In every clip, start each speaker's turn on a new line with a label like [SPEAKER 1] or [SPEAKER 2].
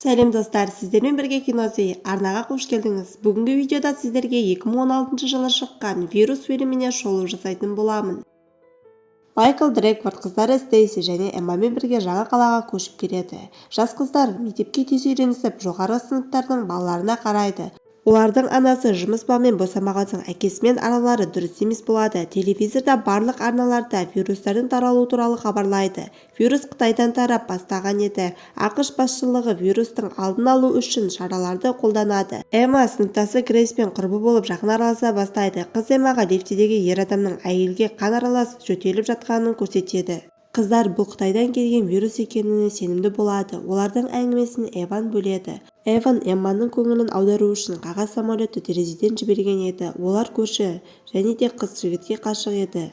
[SPEAKER 1] Сәлем достар, сіздермен бірге киносы арнаға қош келдіңіз. Бүгінгі видеода сіздерге 2016 жылы шыққан вирус фильміне шолу жасайтын боламын. Майкл Дрейкфорд қыздары Стейси және Эммамен бірге жаңа қалаға көшіп келеді. Жас қыздар мектепке тез үйренісіп, жоғары сыныптардың балаларына қарайды. Олардың анасы жұмыс бабымен босамаған соң әкесімен аралары дұрыс емес болады. Телевизорда барлық арналарда вирустардың таралуы туралы хабарлайды. Вирус Қытайдан тарап бастаған еді. ақш басшылығы вирустың алдын алу үшін шараларды қолданады. Эмма сыныптасы Грейспен құрбы болып жақын араласа бастайды. Қыз Эммаға лифтідегі ер адамның әйелге қан аралас жөтеліп жатқанын көрсетеді. Қыздар бұл Қытайдан келген вирус екеніне сенімді болады. Олардың әңгімесін Эван бөледі. Эван Эмманың көңілін аудару үшін қағаз самолетті терезеден жіберген еді. Олар көрші және де қыз жігітке қашық еді.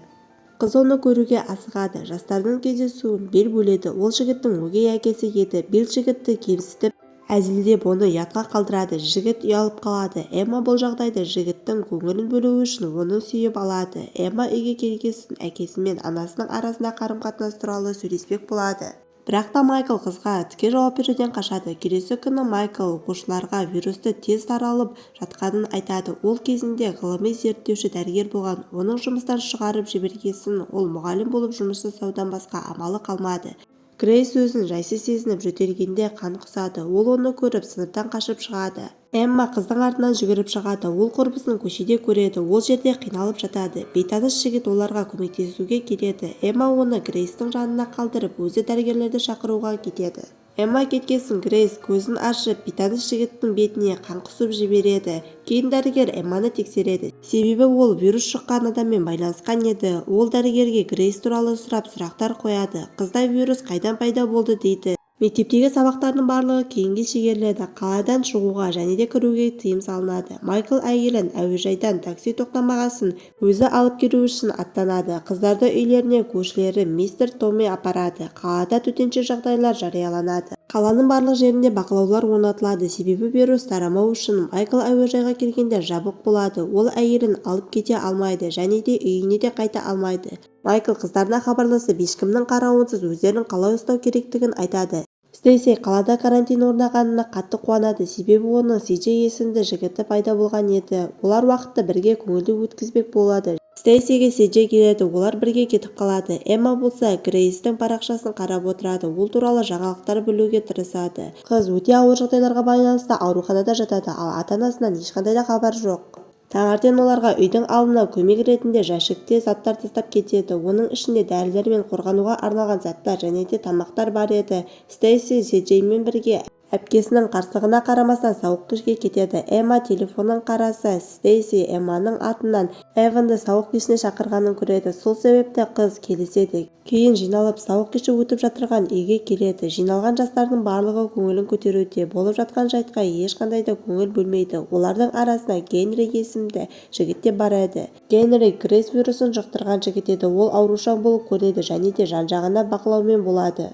[SPEAKER 1] Қыз оны көруге асығады. Жастардың кездесуін Билл бөледі. Ол жігіттің өгей әкесі еді. Билл жігітті кемсітіп, әзілдеп оны ұятқа қалдырады. Жігіт ұялып қалады. Эмма бұл жағдайда жігіттің көңілін бөлу үшін оны сүйіп алады. Эмма үйге келгесін әкесі мен анасының арасында қарым-қатынас туралы сөйлеспек болады. Бірақ та Майкл қызға тіке жауап беруден қашады. Келесі күні Майкл оқушыларға вирусты тез таралып жатқанын айтады. Ол кезінде ғылыми зерттеуші дәрігер болған. Оның жұмыстан шығарып жібергесін ол мұғалім болып жұмыс жасаудан басқа амалы қалмады. Грейс өзін жайсыз сезініп жөтелгенде қан құсады. Ол оны көріп сыныптан қашып шығады. Эмма қыздың артынан жүгіріп шығады. Ол құрбысын көшеде көреді. Ол жерде қиналып жатады. Бейтаныс жігіт оларға көмектесуге келеді. Эмма оны Грейстің жанына қалдырып, өзі дәрігерлерді шақыруға кетеді. Эмма кеткесін Грейс көзін ашып, бейтаныс жігіттің бетіне қан құсып жібереді. Кейін дәрігер Эмманы тексереді. Себебі ол вирус шыққан адаммен байланысқан еді. Ол дәрігерге Грейс туралы сұрап сұрақтар қояды. Қызда вирус қайдан пайда болды дейді. Мектептегі сабақтардың барлығы кейінге шегеріледі. Қаладан шығуға және де кіруге тыйым салынады. Майкл әйелін әуежайдан такси тоқтамағасын өзі алып келу үшін аттанады. Қыздарды үйлеріне көршілері мистер Томми апарады. Қалада төтенше жағдайлар жарияланады. Қаланың барлық жерінде бақылаулар орнатылады. Себебі вирус тарамау үшін Майкл әуежайға келгенде жабық болады. Ол әйелін алып кете алмайды және де үйіне де қайта алмайды. Майкл қыздарына хабарласып, ешкімнің қарауынсыз өздерін қалай ұстау керектігін айтады. Стейси қалада карантин орнағанына қатты қуанады, себебі оның Си-Джей есімді жігіті пайда болған еді. Олар уақытты бірге көңілді өткізбек болады. Стейсиге Си-Джей келеді, олар бірге кетіп қалады. Эмма болса Грейстің парақшасын қарап отырады. Ол туралы жаңалықтар білуге тырысады. Қыз өте ауыр жағдайларға байланысты ауруханада жатады, ал ата-анасынан ешқандай да хабар жоқ. Таңертең оларға үйдің алдына көмек ретінде жәшікте заттар тастап кетеді. Оның ішінде дәрілер мен қорғануға арналған заттар және де тамақтар бар еді. Стейси Си-Джеймен бірге әпкесінің қарсылығына қарамастан сауық кешке кетеді. Эмма телефонын қараса, Стейси Эмманың атынан Эванды сауық кешіне шақырғанын көреді. Сол себепті қыз келіседі. Кейін жиналып сауық кеші өтіп жатырған үйге келеді. Жиналған жастардың барлығы көңілін көтеруде. Болып жатқан жайтқа ешқандай да көңіл бөлмейді. Олардың арасында Генри есімді жігіт те бар еді. Генри Грейс вирусын жұқтырған жігіт еді. Ол аурушаң болып көрінеді және де жан-жағына бақылаумен болады.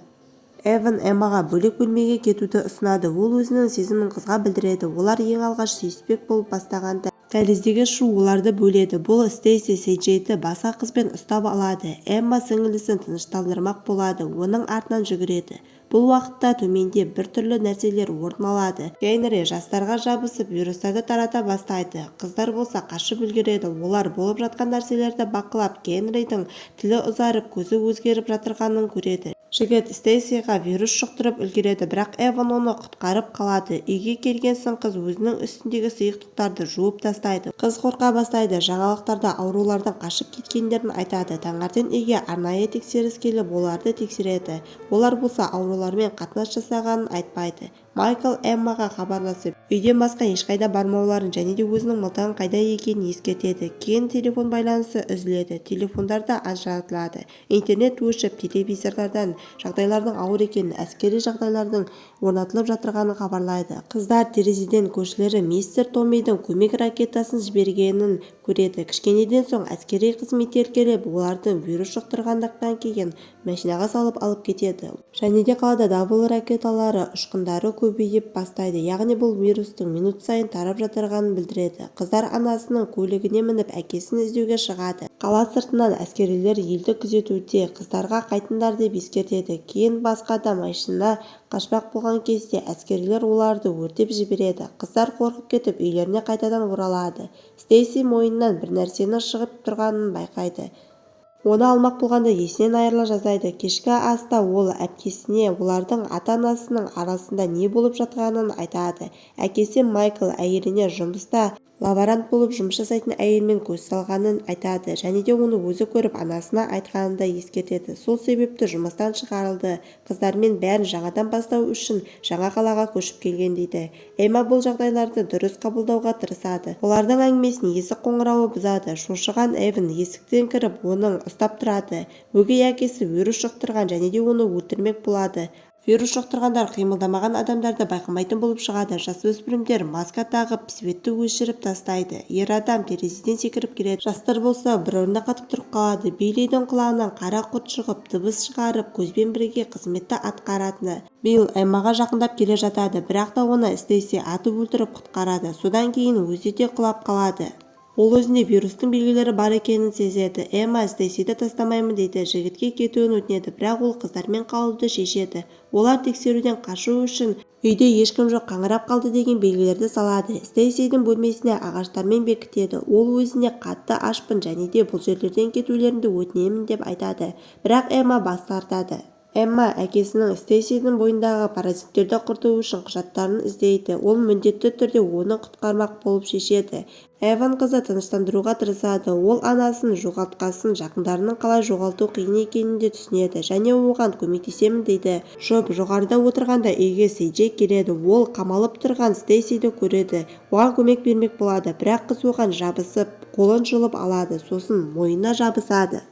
[SPEAKER 1] Эван Эммаға бөлек бөлмеге кетуді ұсынады. Ол өзінің сезімін қызға білдіреді. Олар ең алғаш сүйіспек болып бастағанда дәліздегі шу оларды бөледі. Бұл Стейси Си-Джейді басқа қызбен ұстап алады. Эмма сіңілісін тыныштандырмақ болады. Оның артынан жүгіреді. Бұл уақытта төменде біртүрлі нәрселер орын алады. Генри жастарға жабысып вирустарды тарата бастайды. Қыздар болса қашып үлгереді. Олар болып жатқан нәрселерді бақылап, Генридің тілі ұзарып, көзі өзгеріп жатырғанын көреді. Жігіт Стейсиға вирус жұқтырып үлгереді, бірақ Эван оны құтқарып қалады. Үйге келген соң қыз өзінің үстіндегі сұйықтықтарды жуып тастайды. Қыз қорқа бастайды. Жаңалықтарда аурулардың қашып кеткендерін айтады. Таңертең үйге арнайы тексеріс келіп, оларды тексереді. Олар болса аурулармен қатынас жасағанын айтпайды. Майкл Эммаға хабарласып, үйден басқа ешқайда бармауларын және де өзінің мылтығын қайда екенін ескертеді. Кейін телефон байланысы үзіледі. Телефондар да ажыратылады. Интернет өшіп, телевизорлардан жағдайлардың ауыр екенін, әскери жағдайлардың орнатылып жатырғанын хабарлайды. Қыздар терезеден көршілері мистер Томмидің көмек ракетасын жібергенін көреді. Кішкенеден соң әскери қызметкер келіп, олардың вирус жұқтырғандықтан кейін машинаға салып алып кетеді. Және де қалада дабыл ракеталары ұшқындары көбейіп бастайды. Яғни бұл вирустың минут сайын тарап жатырғанын білдіреді. Қыздар анасының көлігіне мініп әкесін іздеуге шығады. Қала сыртынан әскерилер елді күзетуде, қыздарға қайтыңдар деп ескертеді. Кейін басқа да машина қашпақ болған кезде әскерилер оларды өртеп жібереді. Қыздар қорқып кетіп үйлеріне қайтадан оралады. Стейси мойнынан бір нәрсені шығып тұрғанын байқайды. Оны алмақ болғанда есінен айырыла жаздайды. Кешкі аста ол әпкесіне олардың ата-анасының арасында не болып жатқанын айтады. Әкесі Майкл әйеліне жұмыста лаборант болып жұмыс жасайтын әйелмен көз салғанын айтады, және де оны өзі көріп анасына айтқанын да ескертеді. Сол себепті жұмыстан шығарылды. Қыздармен бәрін жаңадан бастау үшін жаңа қалаға көшіп келген дейді. Эмма бұл жағдайларды дұрыс қабылдауға тырысады. Олардың әңгімесін есік қоңырауы бұзады. Шошыған Эван есіктен кіріп оның ұстап тұрады. Өгей әкесі вирус жұқтырған және де оны өлтірмек болады. Вирус жұқтырғандар қимылдамаған адамдарды байқамайтын болып шығады. Жасөспірімдер маска тағып светті өшіріп тастайды. Ер адам терезеден секіріп келеді. Жастар болса бір орында қатып тұрып қалады. Бейлидің құлағынан қара құрт шығып дыбыс шығарып көзбен бірге қызметті атқаратыны. Билл Эммаға жақындап келе жатады, бірақ та оны Стейси атып өлтіріп құтқарады. Содан кейін өзі де құлап қалады. Ол өзінде вирустың белгілері бар екенін сезеді. Эмма Стейсиді тастамаймын дейді, жігітке кетуін өтінеді, бірақ ол қыздармен қалуды шешеді. Олар тексеруден қашу үшін үйде ешкім жоқ, қаңырап қалды деген белгілерді салады. Стейсидің бөлмесіне ағаштармен бекітеді. Ол өзіне қатты ашпын және де бұл жерлерден кетулеріңді өтінемін деп айтады, бірақ Эмма бас тартады. Эмма әкесінің Стейсидің бойындағы паразиттерді құрту үшін құжаттарын іздейді. Ол міндетті түрде оны құтқармақ болып шешеді. Эван қызы тыныштандыруға тырысады. Ол анасын жоғалтқасын, жақындарының қалай жоғалту қиын екенін де түсінеді және оған көмектесемін дейді. Джоб жоғарыда отырғанда үйге Сейджей келеді. Ол қамалып тұрған Стейсиді көреді. Оған көмек бермек болады, бірақ қыз оған жабысып, қолын жұлып алады, сосын мойнына жабысады.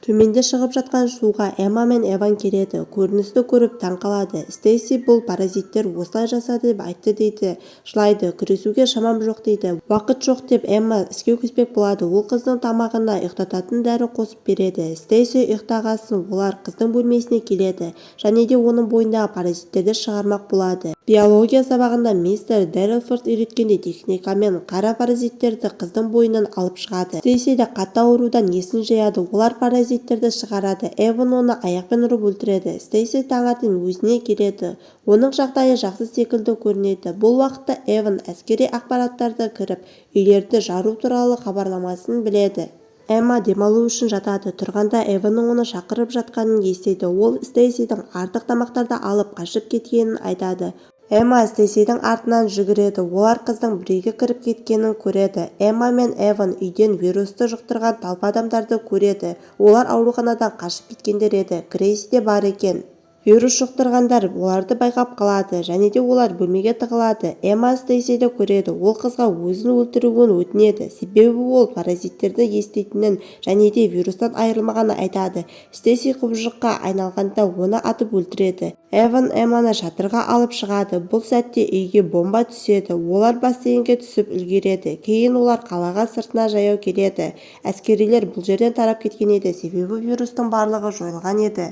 [SPEAKER 1] Төменде шығып жатқан суға Эмма мен Эван келеді. Көріністі көріп таң қалады. Стейси бұл паразиттер осылай жасады деп айтты дейді. Жылайды, күресуге шамам жоқ дейді. Уақыт жоқ деп Эмма іске көшпек болады. Ол қыздың тамағына ұйықтататын дәрі қосып береді. Стейси ұйықтағасын олар қыздың бөлмесіне келеді және де оның бойындағы паразиттерді шығармақ болады. Биология сабағында мистер Дэрилфорд үйреткенде техникамен қара паразиттерді қыздың бойынан алып шығады. Стейси де қатты аурудан есін жияды. Олар паразиттерді шығарады. Эван оны аяқпен ұрып өлтіреді. Стейси таңертең өзіне келеді. Оның жағдайы жақсы секілді көрінеді. Бұл уақытта Эван әскери ақпараттарды кіріп, үйлерді жару туралы хабарламасын біледі. Эмма демалу үшін жатады. Тұрғанда Эванның оны шақырып жатқанын естиді. Ол Стейсидің артық тамақтарды алып қашып кеткенін айтады. Эмма Стейсидің артынан жүгіреді. Олар қыздың бірге кіріп кеткенін көреді. Эмма мен Эван үйден вирусты жұқтырған талпа адамдарды көреді. Олар ауруханадан қашып кеткендер еді. Грейс де бар екен. Вирус жұқтырғандар оларды байқап қалады және де олар бөлмеге тығылады. Эмма Стейсиді көреді. Ол қызға өзін өлтіруін өтінеді, себебі ол паразиттерді еститінін және де вирустан айырылмағанын айтады. Стейси құбыжыққа айналғанда оны атып өлтіреді. Эван Эмманы шатырға алып шығады. Бұл сәтте үйге бомба түседі. Олар бассейнге түсіп үлгереді. Кейін олар қалаға сыртына жаяу келеді. Әскерилер бұл жерден тарап кеткен еді, себебі вирустың барлығы жойылған еді.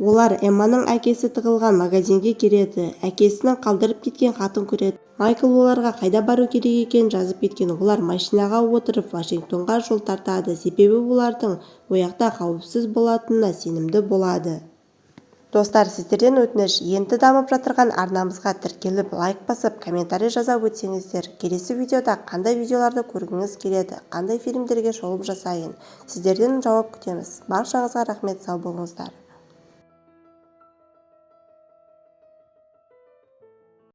[SPEAKER 1] Олар Эмманың әкесі тығылған магазинге келеді. Әкесінің қалдырып кеткен хатын көреді. Майкл оларға қайда бару керек екенін жазып кеткен. Олар машинаға отырып Вашингтонға жол тартады, себебі олардың ояқта қауіпсіз болатынына сенімді болады. Достар, сіздерден өтініш, енді дамып жатырған арнамызға тіркеліп, лайк басып, комментарий жаза өтсеңіздер. Келесі видеода қандай видеоларды көргіңіз келеді, қандай фильмдерге шолу жасайын, сіздерден жауап күтеміз. Баршаңызға рахмет, сау болыңыздар.